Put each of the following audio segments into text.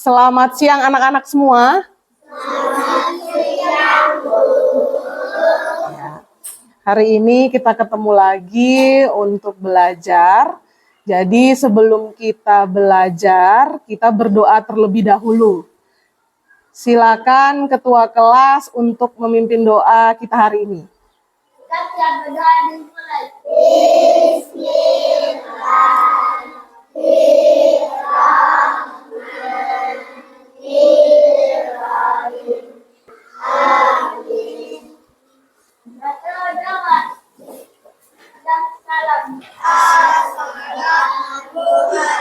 Selamat siang anak-anak semua. Ya. Hari ini kita ketemu lagi untuk belajar. Jadi sebelum kita belajar, kita berdoa terlebih dahulu. Silakan ketua kelas untuk memimpin doa kita hari ini. Kita berdoa dimulai. Bismillahirrahmanirrahim. Amin.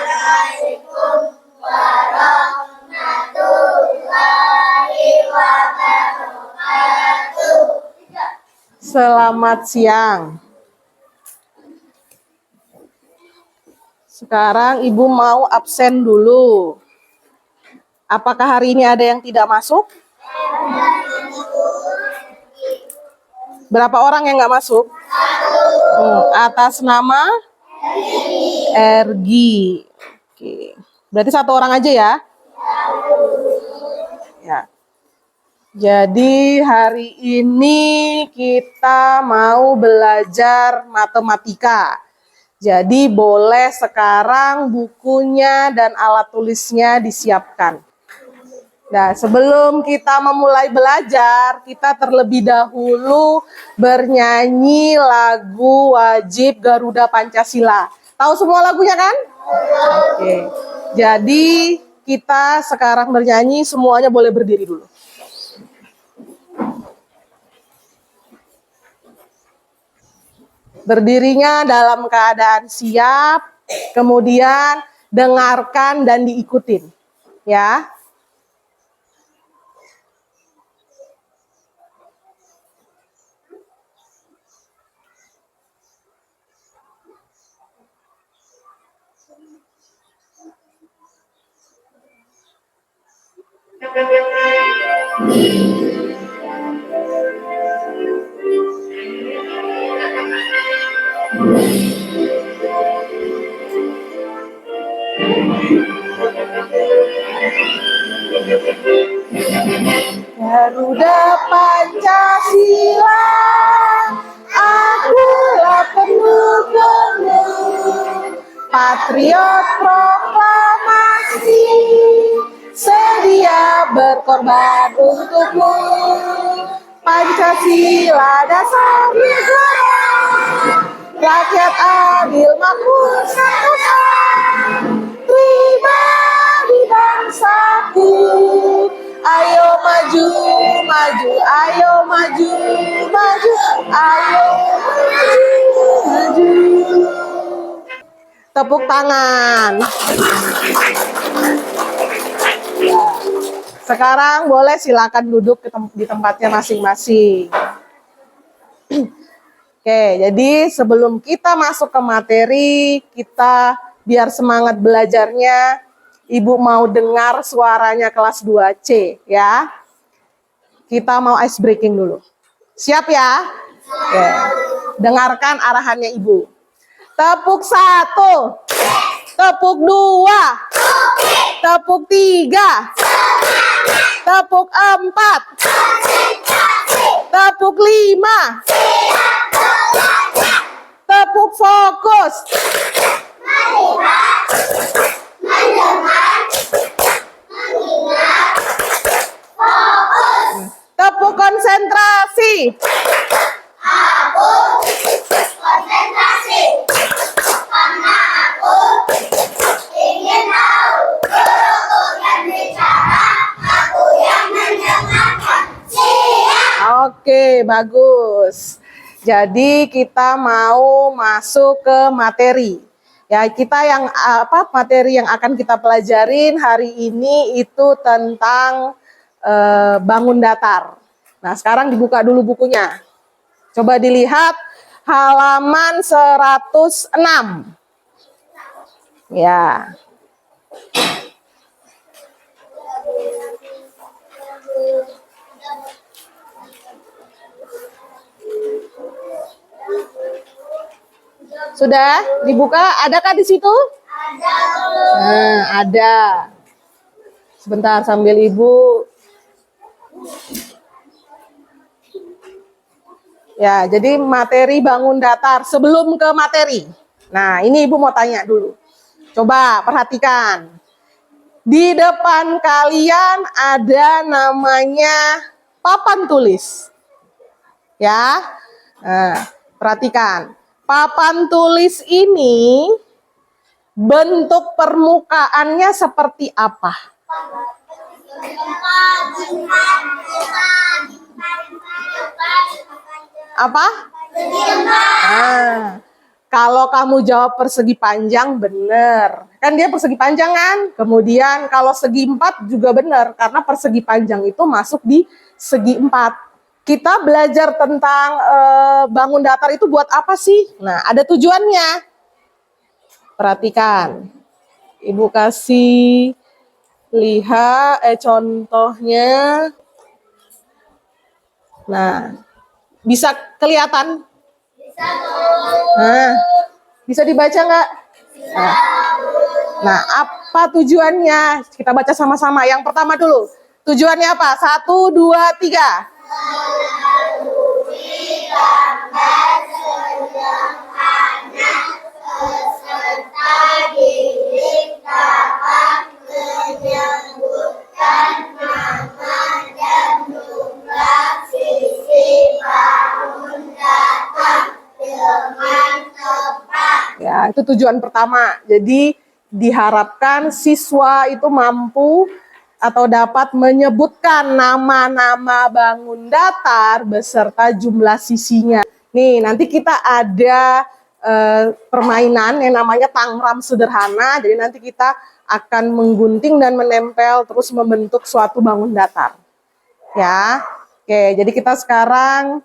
Assalamualaikum warahmatullahi wabarakatuh. Selamat siang. Sekarang Ibu mau absen dulu. Apakah hari ini ada yang tidak masuk? Berapa orang yang nggak masuk? Atas nama? Ergi. Oke. Berarti satu orang aja ya? Ya. Jadi hari ini kita mau belajar matematika. Jadi boleh sekarang bukunya dan alat tulisnya disiapkan. Nah, sebelum kita memulai belajar, kita terlebih dahulu bernyanyi lagu wajib Garuda Pancasila. Tahu semua lagunya kan? Oke. Jadi kita sekarang bernyanyi, semuanya boleh berdiri dulu. Berdirinya dalam keadaan siap, kemudian dengarkan dan diikutin. Ya. Garuda Pancasila, akulah pendukungmu, patriot proklamasi, sedia berkorban untukmu. Pancasila dasar negara, rakyat adil makmur satu, pribadi bangsaku. Ayo maju, maju, ayo maju, maju, ayo maju, maju. Tepuk tangan. Sekarang boleh silakan duduk di tempatnya masing-masing. Oke, jadi sebelum kita masuk ke materi, kita biar semangat belajarnya, Ibu mau dengar suaranya kelas 2C ya. Kita mau ice breaking dulu. Siap ya? Oke. Dengarkan arahannya Ibu. Tepuk 1, tepuk 2, tepuk 3, tepuk 4, tepuk 5, tepuk fokus. Tepuk konsentrasi. Aku konsentrasi karena aku ingin tahu guruku yang bicara, aku yang mendengarkan. Siap. Oke, bagus. Jadi kita mau masuk ke materi. Ya, kita yang materi yang akan kita pelajarin hari ini itu tentang bangun datar. Nah, sekarang dibuka dulu bukunya. Coba dilihat halaman 106. Ya. Sudah dibuka? Adakah di situ? Ada. Nah, ada. Sebentar sambil Ibu. Ya, jadi materi bangun datar. Sebelum ke materi. Nah, ini Ibu mau tanya dulu. Coba perhatikan. Di depan kalian ada namanya papan tulis. Ya. Nah, perhatikan. Papan tulis ini bentuk permukaannya seperti apa? Apa? Nah, kalau kamu jawab persegi panjang, bener. Kan dia persegi panjang kan? Kemudian kalau segi 4 juga bener. Karena persegi panjang itu masuk di segi 4. Kita belajar tentang bangun datar itu buat apa sih? Nah, ada tujuannya. Perhatikan. Ibu kasih lihat contohnya. Nah, bisa kelihatan? Nah, bisa dibaca nggak? Nah, apa tujuannya? Kita baca sama-sama. Yang pertama dulu. Tujuannya apa? 1, 2, 3. Ya, itu tujuan pertama. Jadi diharapkan siswa itu mampu atau dapat menyebutkan nama-nama bangun datar beserta jumlah sisinya. Nih, nanti kita ada permainan yang namanya tangram sederhana. Jadi nanti kita akan menggunting dan menempel terus membentuk suatu bangun datar. Ya, oke. Jadi kita sekarang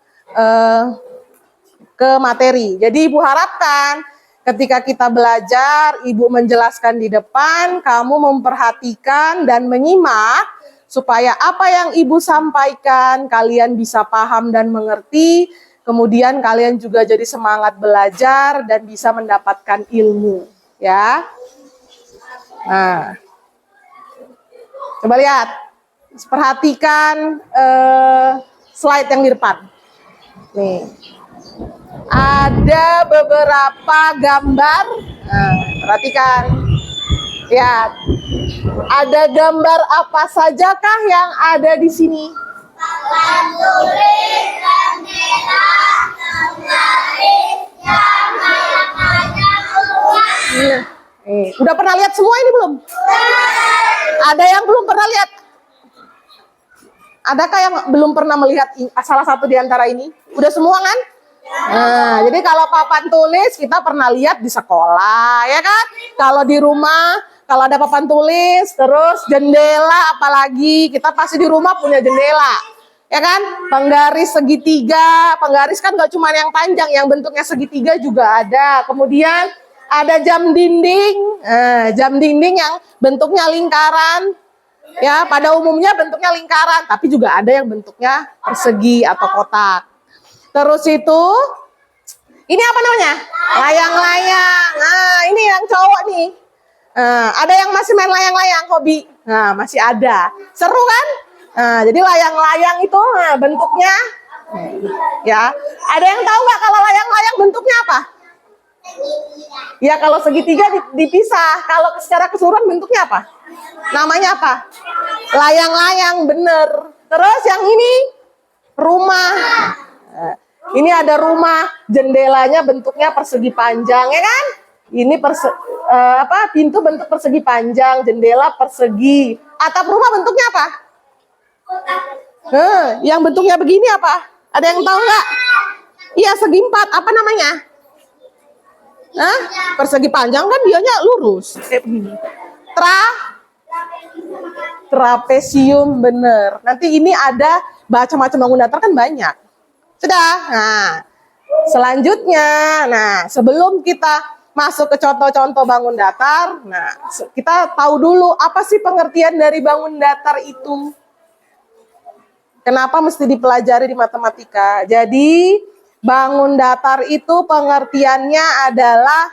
ke materi. Jadi Ibu harapkan ketika kita belajar, Ibu menjelaskan di depan, kamu memperhatikan dan menyimak supaya apa yang Ibu sampaikan kalian bisa paham dan mengerti. Kemudian kalian juga jadi semangat belajar dan bisa mendapatkan ilmu, ya. Nah, coba lihat, perhatikan slide yang di depan. Nih, ada beberapa gambar. Nah, perhatikan, lihat, ada gambar apa sajakah yang ada di sini? Papan tulis, jendela, lemari, jam, layang-layang, ruang. Udah pernah lihat semua ini belum? Ada yang belum pernah lihat? Adakah yang belum pernah melihat salah satu di antara ini? Udah semua kan? Nah, jadi kalau papan tulis kita pernah lihat di sekolah, ya kan? Kalau di rumah, kalau ada papan tulis, terus jendela, apalagi kita pasti di rumah punya jendela, ya kan? Penggaris segitiga, penggaris kan gak cuma yang panjang, yang bentuknya segitiga juga ada. Kemudian ada jam dinding, jam dinding yang bentuknya lingkaran, ya pada umumnya bentuknya lingkaran, tapi juga ada yang bentuknya persegi atau kotak. Terus itu, ini apa namanya? Layang-layang. Nah, ini yang cowok nih. Ada yang masih main layang-layang, hobi? Nah, masih ada. Seru kan? Nah, jadi layang-layang itu bentuknya, ya. Ada yang tahu nggak kalau layang-layang bentuknya apa? Ya, kalau segitiga dipisah. Kalau secara keseluruhan bentuknya apa? Namanya apa? Layang-layang, bener. Terus yang ini, rumah. Ini ada rumah, jendelanya bentuknya persegi panjang, ya kan? Ini pintu bentuk persegi panjang, jendela persegi. Atap rumah bentuknya apa? Yang bentuknya begini apa? Ada yang tahu nggak? Iya, segi 4. Apa namanya? Persegi panjang kan dianya lurus, kayak begini. Trapesium, bener. Nanti ini ada macam-macam bangun datar kan banyak. Sudah. Nah, selanjutnya, sebelum kita masuk ke contoh-contoh bangun datar, kita tahu dulu apa sih pengertian dari bangun datar itu. Kenapa mesti dipelajari di matematika? Jadi, bangun datar itu pengertiannya adalah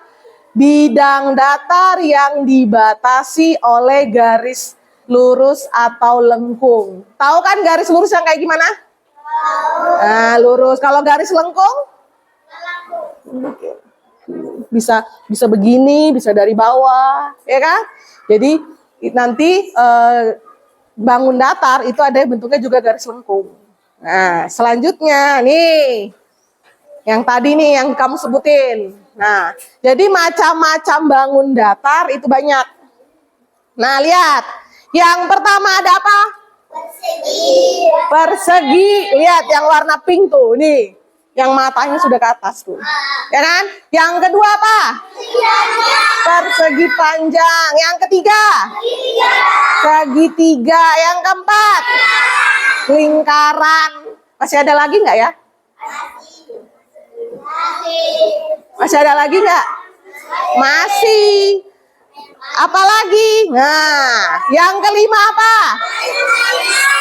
bidang datar yang dibatasi oleh garis lurus atau lengkung. Tahu kan garis lurus yang kayak gimana? Nah, lurus. Kalau garis lengkung? Bisa begini, bisa dari bawah, ya kan? Jadi nanti bangun datar itu ada bentuknya juga garis lengkung. Nah, selanjutnya nih, yang tadi nih yang kamu sebutin. Nah, jadi macam-macam bangun datar itu banyak. Nah, lihat. Yang pertama ada apa? Persegi. Persegi. Lihat yang warna pink tuh, nih. Yang matanya sudah ke atas tuh. Ya kan? Yang kedua apa? Persegi panjang. Yang ketiga? Segitiga. Yang keempat? Lingkaran. Masih ada lagi nggak ya? Masih ada lagi nggak? Masih. Apalagi? Nah, yang kelima apa?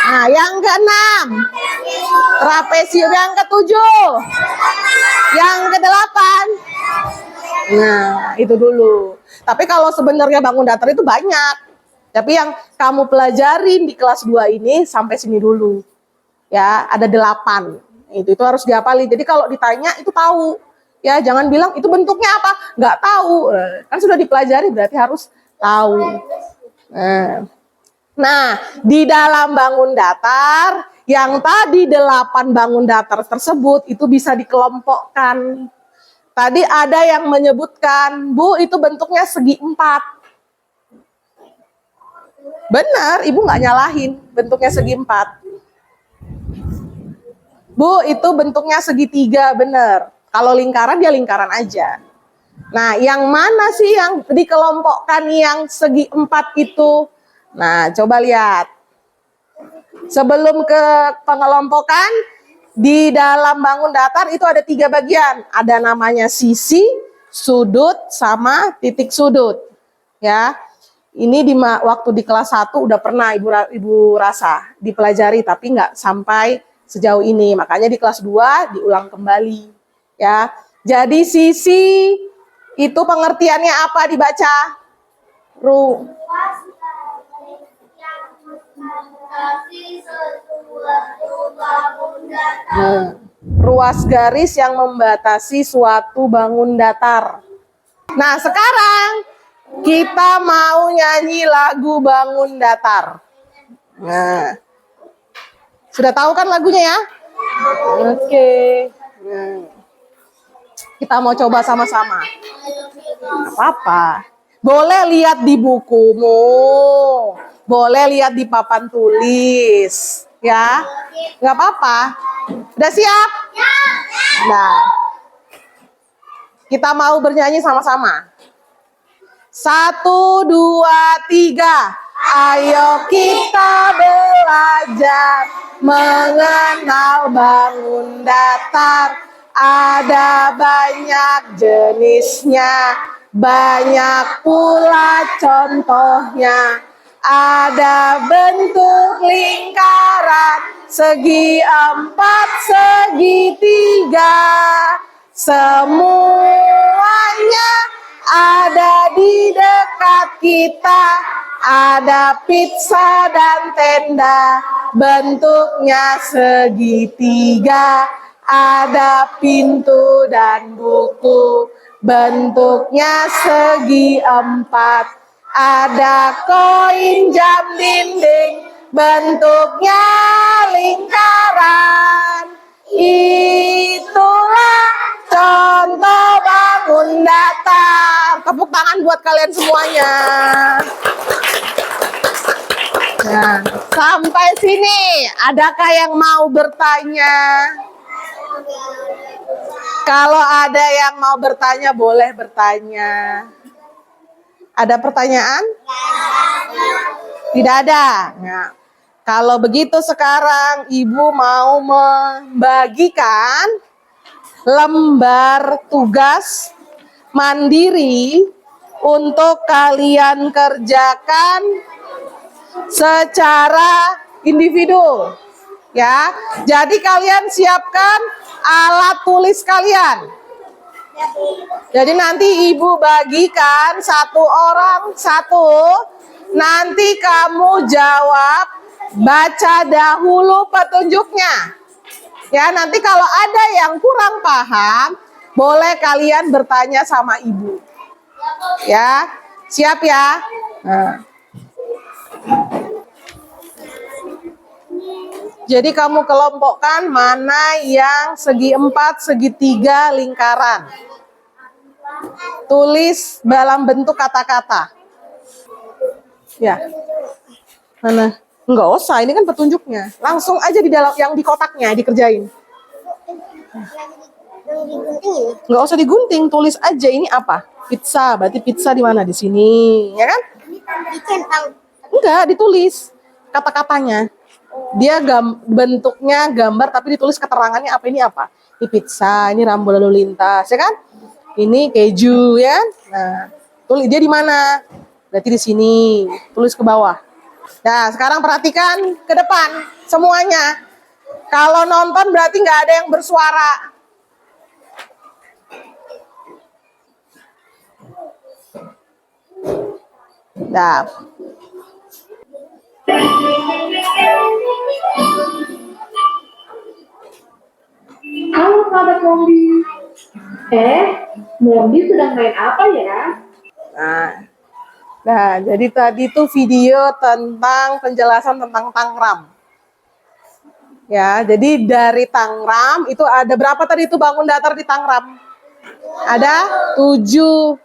Nah, yang keenam trapesium. Yang ketujuh, yang kedelapan. Nah, itu dulu. Tapi kalau sebenarnya bangun datar itu banyak. Tapi yang kamu pelajarin di kelas 2 ini sampai sini dulu. Ya, ada 8. Itu harus dihafali. Jadi kalau ditanya itu tahu. Ya, jangan bilang itu bentuknya apa, nggak tahu. Kan sudah dipelajari berarti harus tahu. Nah, di dalam bangun datar, yang tadi 8 bangun datar tersebut itu bisa dikelompokkan. Tadi ada yang menyebutkan, Bu, itu bentuknya segi 4. Benar, Ibu nggak nyalahin bentuknya segi 4. Bu, itu bentuknya segitiga, benar. Kalau lingkaran, dia lingkaran aja. Nah, yang mana sih yang dikelompokkan yang segi 4 itu? Nah, coba lihat. Sebelum ke pengelompokan, di dalam bangun datar itu ada 3 bagian. Ada namanya sisi, sudut, sama titik sudut. Ya, ini waktu di kelas 1 udah pernah Ibu rasa dipelajari, tapi nggak sampai sejauh ini. Makanya di kelas 2 diulang kembali. Ya, jadi sisi itu pengertiannya apa dibaca? Ruas garis yang membatasi suatu bangun datar. Nah, sekarang kita mau nyanyi lagu bangun datar. Nah, sudah tahu kan lagunya ya? Oke. Kita mau coba sama-sama. Apa-apa. Boleh lihat di bukumu. Boleh lihat di papan tulis. Ya. Nggak apa-apa. Udah siap? Nah. Kita mau bernyanyi sama-sama. 1, 2, 3. Ayo kita belajar mengenal bangun datar. Ada banyak jenisnya, banyak pula contohnya. Ada bentuk lingkaran, segi 4, segitiga. Semuanya ada di dekat kita. Ada pizza dan tenda, bentuknya segitiga. Ada pintu dan buku, bentuknya segi 4. Ada koin jam dinding, bentuknya lingkaran. Itulah contoh bangun datar. Tepuk tangan buat kalian semuanya. Nah, sampai sini, adakah yang mau bertanya? Kalau ada yang mau bertanya, boleh bertanya. Ada pertanyaan? Tidak ada. Nah, kalau begitu sekarang Ibu mau membagikan lembar tugas mandiri untuk kalian kerjakan secara individu. Ya, jadi kalian siapkan alat tulis kalian. Jadi nanti Ibu bagikan 1 orang 1 nanti kamu jawab, baca dahulu petunjuknya. Ya, nanti kalau ada yang kurang paham, boleh kalian bertanya sama ibu. Ya, siap ya? Nah. Jadi kamu kelompokkan mana yang segi 4, segitiga, lingkaran. Tulis dalam bentuk kata-kata. Ya. Mana? Enggak usah, ini kan petunjuknya. Langsung aja di dalam yang di kotaknya dikerjain. Yang digunting. Enggak usah digunting, tulis aja ini apa? Pizza, berarti pizza di mana? Di sini, ya kan? Dicentang. Enggak, ditulis kata-katanya. Dia bentuknya gambar tapi ditulis keterangannya apa, ini apa? Ini pizza, ini rambu lalu lintas, ya kan? Ini keju, ya. Nah, tulis dia di mana? Berarti di sini. Tulis ke bawah. Nah, sekarang perhatikan ke depan semuanya. Kalau nonton berarti nggak ada yang bersuara. Nah. Halo sahabat Mondi. Mondi sedang main apa ya? Nah, jadi tadi itu video tentang penjelasan tentang Tangram. Ya, jadi dari Tangram itu ada berapa tadi itu bangun datar di Tangram? Ada 7.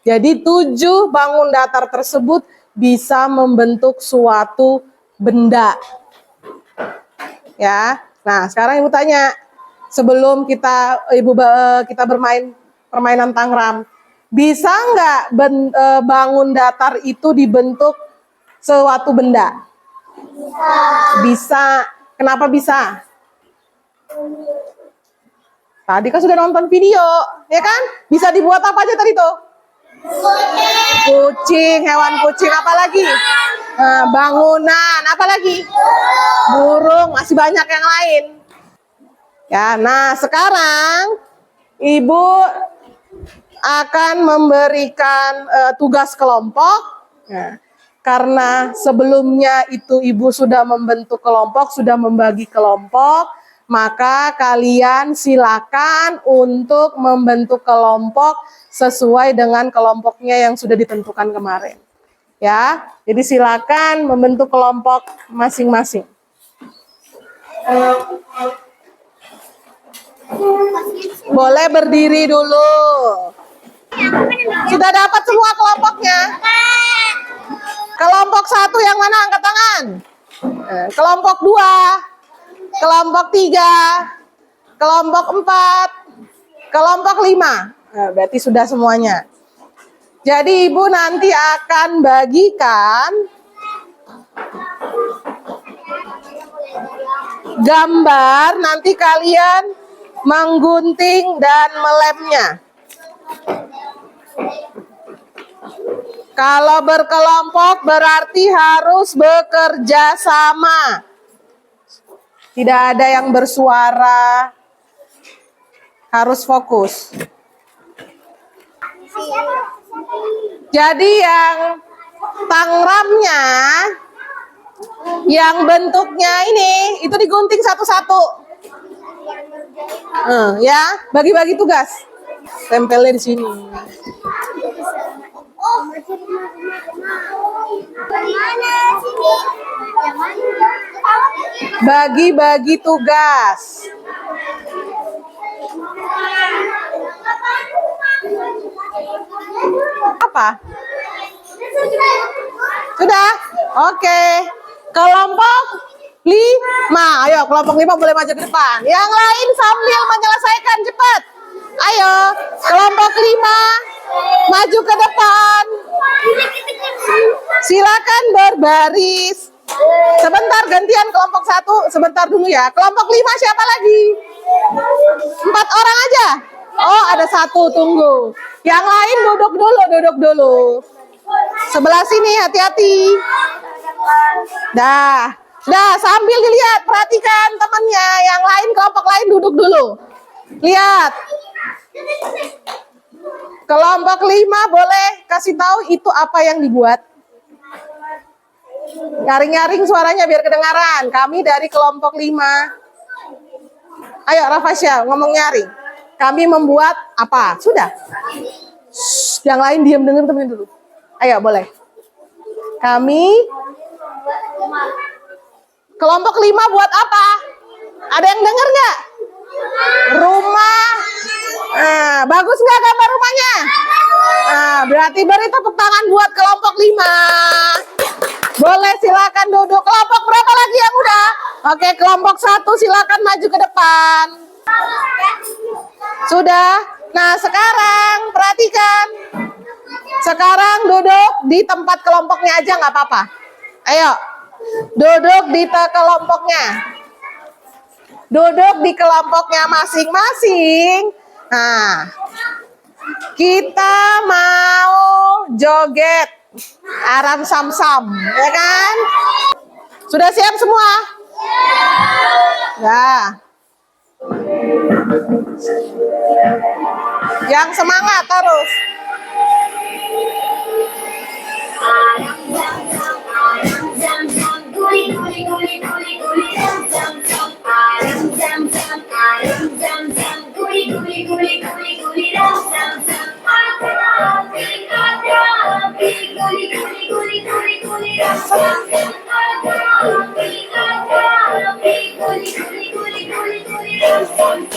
Jadi 7 bangun datar tersebut bisa membentuk suatu benda. Ya. Nah, sekarang Ibu tanya, sebelum kita bermain permainan Tangram, bisa nggak bangun datar itu dibentuk suatu benda? Bisa. Kenapa bisa? Tadi kan sudah nonton video, ya kan? Bisa dibuat apa aja tadi tuh? Kucing, hewan kucing, apa lagi? Bangunan, apa lagi? Burung, masih banyak yang lain. Ya, nah sekarang Ibu akan memberikan tugas kelompok. Nah, karena sebelumnya itu Ibu sudah membentuk kelompok, sudah membagi kelompok, maka kalian silakan untuk membentuk kelompok sesuai dengan kelompoknya yang sudah ditentukan kemarin. Ya, jadi silakan membentuk kelompok masing-masing. Boleh berdiri dulu. Sudah dapat semua kelompoknya? Kelompok 1 yang mana? Angkat tangan. Kelompok 2, kelompok 3, kelompok 4, kelompok 5. Nah, berarti sudah semuanya. Jadi Ibu nanti akan bagikan gambar, nanti kalian menggunting dan melemnya. Kalau berkelompok berarti harus bekerja sama. Tidak ada yang bersuara. Harus fokus. Jadi yang tangramnya, yang bentuknya ini, itu digunting satu-satu. Ya, bagi-bagi tugas. Tempelnya di sini. Oh, mana sini? Yang mana? Bagi-bagi tugas. Apa? Sudah? Oke. Kelompok 5. Ayo, kelompok 5 boleh maju ke depan. Yang lain sambil menyelesaikan cepat. Ayo, kelompok 5 maju ke depan. Silakan berbaris. Sebentar, gantian kelompok 1. Sebentar dulu ya. Kelompok 5 siapa lagi? 4 orang aja. Oh, ada 1, tunggu. Yang lain duduk dulu. Sebelah sini, hati-hati. Dah, sambil dilihat, perhatikan temannya. Yang lain, kelompok lain duduk dulu. Lihat. Kelompok 5 boleh kasih tahu itu apa yang dibuat? Nyaring-nyaring suaranya biar kedengaran. Kami dari kelompok 5. Ayo Rafasya ngomong nyaring. Kami membuat apa? Sudah. Shh, yang lain diam dengar temen dulu. Ayo boleh. Kami kelompok 5 buat apa? Ada yang dengar nggak? Rumah. Nah, bagus nggak gambar rumahnya? Nah, berarti beri tepuk tangan buat kelompok 5. Boleh silakan duduk. Kelompok berapa lagi yang udah? Oke, kelompok 1 silakan maju ke depan. Sudah. Nah, sekarang perhatikan. Sekarang duduk di tempat kelompoknya aja nggak apa-apa. Ayo, duduk di kelompoknya. Duduk di kelompoknya masing-masing. Nah, kita mau joget aram sam-sam, ya kan? Sudah siap semua? Ya. Yang semangat terus.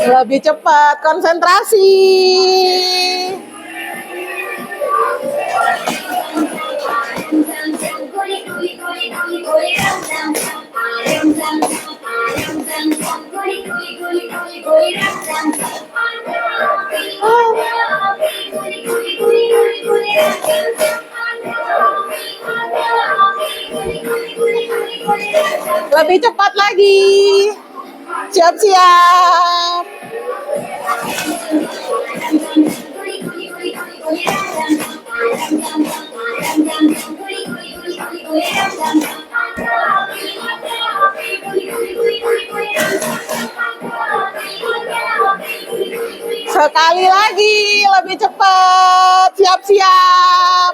Lebih cepat, konsentrasi. Lebih cepat lagi. Siap-siap. Sekali lagi, lebih cepat. Siap-siap.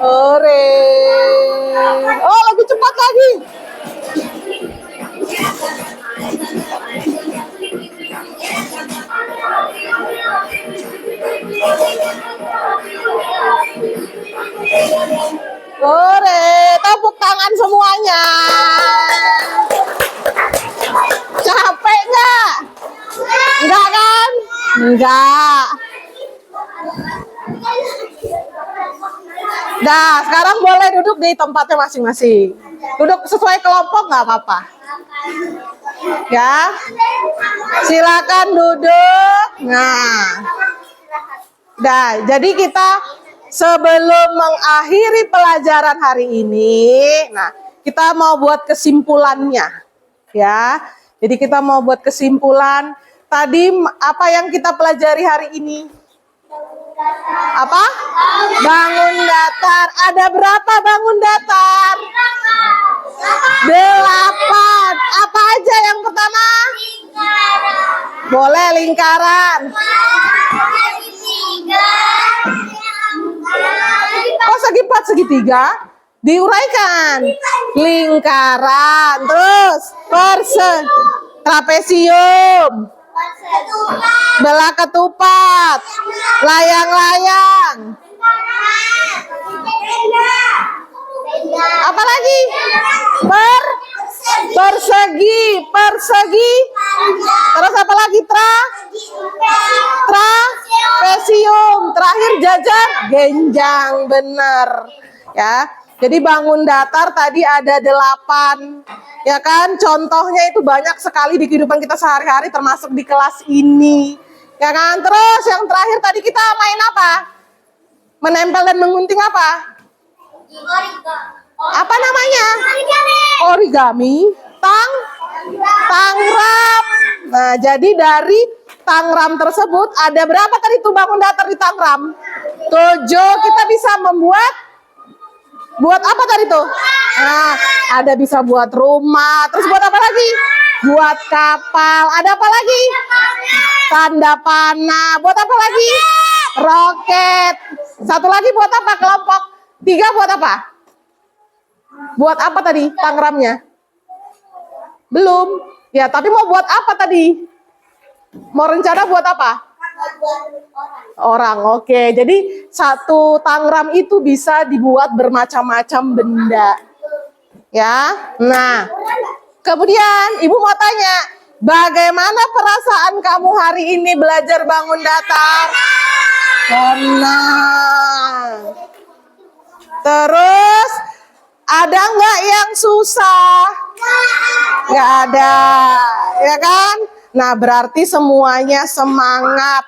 Ore. Oh, lebih cepat lagi. Ore, tepuk tangan semuanya. Capek nggak? Enggak kan? Enggak. Nah, sekarang boleh duduk di tempatnya masing-masing. Duduk sesuai kelompok nggak apa-apa. Ya, silakan duduk. Nah, jadi kita sebelum mengakhiri pelajaran hari ini, nah kita mau buat kesimpulannya, ya. Jadi kita mau buat kesimpulan. Tadi apa yang kita pelajari hari ini? Apa? Bangun datar. Ada berapa bangun datar? 8. Apa aja yang pertama? Boleh lingkaran. Oh, segi 4, segitiga. Diuraikan. Lingkaran. Terus trapesium. Belah ketupat. Layang-layang. Apa lagi? Persegi. Terus apa lagi? Trapesium. Terakhir jajar genjang, bener. Ya. Jadi bangun datar tadi ada 8. Ya kan? Contohnya itu banyak sekali di kehidupan kita sehari-hari termasuk di kelas ini. Ya kan? Terus yang terakhir tadi kita main apa? Menempel dan mengunting apa? Apa namanya? Origami. Tangram. Nah, jadi dari tangram tersebut ada berapa tadi tuh bangun datar di tangram? 7. Kita bisa buat apa tadi tuh? Nah, ada bisa buat rumah. Terus buat apa lagi? Buat kapal. Ada apa lagi? Tanda panah. Buat apa lagi? Roket. Satu lagi buat apa? Kelompok 3 buat apa? Buat apa tadi tangramnya? Belum. Ya, tapi mau buat apa tadi? Mau rencana buat apa? Orang, oke. Jadi satu tangram itu bisa dibuat bermacam-macam benda. Ya, nah. Kemudian ibu mau tanya, bagaimana perasaan kamu hari ini belajar bangun datar? Tenang. Terus, ada nggak yang susah? Nggak ada, ya kan? Nah, berarti semuanya semangat,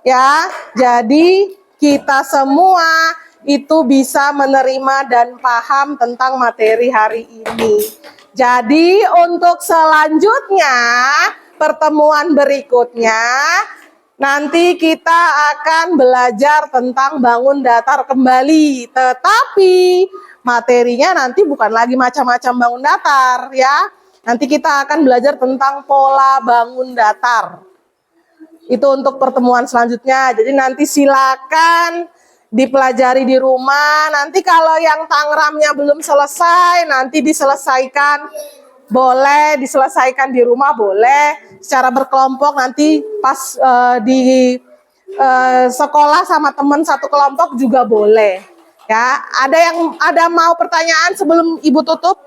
ya. Jadi, kita semua itu bisa menerima dan paham tentang materi hari ini. Jadi, untuk selanjutnya, pertemuan berikutnya, nanti kita akan belajar tentang bangun datar kembali. Tetapi materinya nanti bukan lagi macam-macam bangun datar, ya. Nanti kita akan belajar tentang pola bangun datar. Itu untuk pertemuan selanjutnya. Jadi nanti silakan dipelajari di rumah. Nanti kalau yang tangramnya belum selesai, nanti diselesaikan. Boleh diselesaikan di rumah, boleh secara berkelompok. Nanti pas di sekolah sama teman satu kelompok juga boleh. Ya, ada mau pertanyaan sebelum ibu tutup?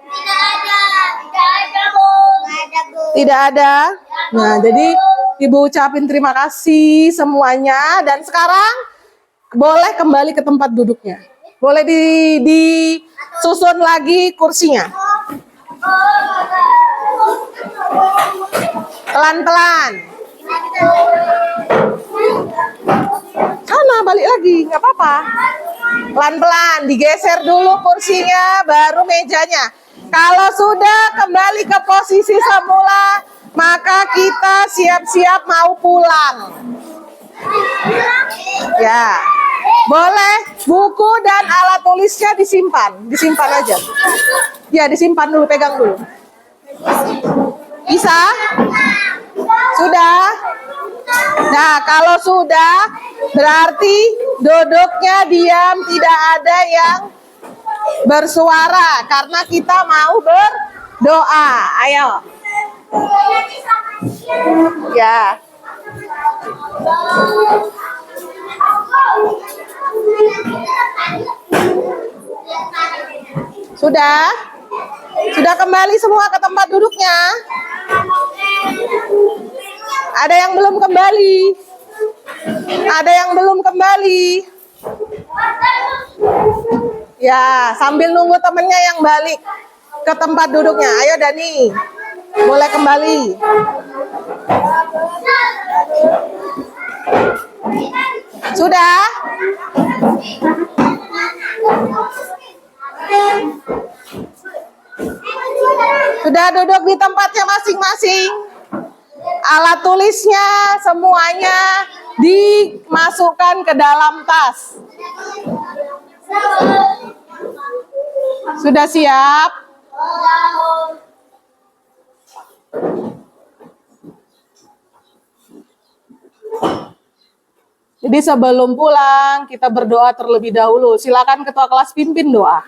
Tidak ada. Nah, jadi ibu ucapin terima kasih semuanya. Dan sekarang boleh kembali ke tempat duduknya. Boleh disusun lagi kursinya. Pelan-pelan. Sana balik lagi, nggak apa-apa. Pelan-pelan, digeser dulu kursinya, baru mejanya. Kalau sudah kembali ke posisi semula, maka kita siap-siap mau pulang. Ya, boleh buku dan alat tulisnya disimpan aja. Ya, disimpan dulu, pegang dulu. Bisa? Sudah? Nah, kalau sudah, berarti duduknya diam, tidak ada yang bersuara, karena kita mau berdoa. Ayo. Ya. Sudah? Sudah kembali semua ke tempat duduknya? Ada yang belum kembali? Ada yang belum kembali? Ya, sambil nunggu temennya yang balik ke tempat duduknya. Ayo Dani, boleh kembali. Sudah? Sudah duduk di tempatnya masing-masing. Alat tulisnya semuanya dimasukkan ke dalam tas. Sudah siap? Jadi sebelum pulang kita berdoa terlebih dahulu. Silakan ketua kelas pimpin doa.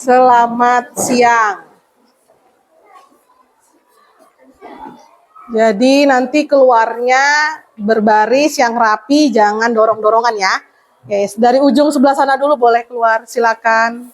Selamat siang. Jadi nanti keluarnya berbaris yang rapi, jangan dorong-dorongan ya. Yes, dari ujung sebelah sana dulu boleh keluar, silakan.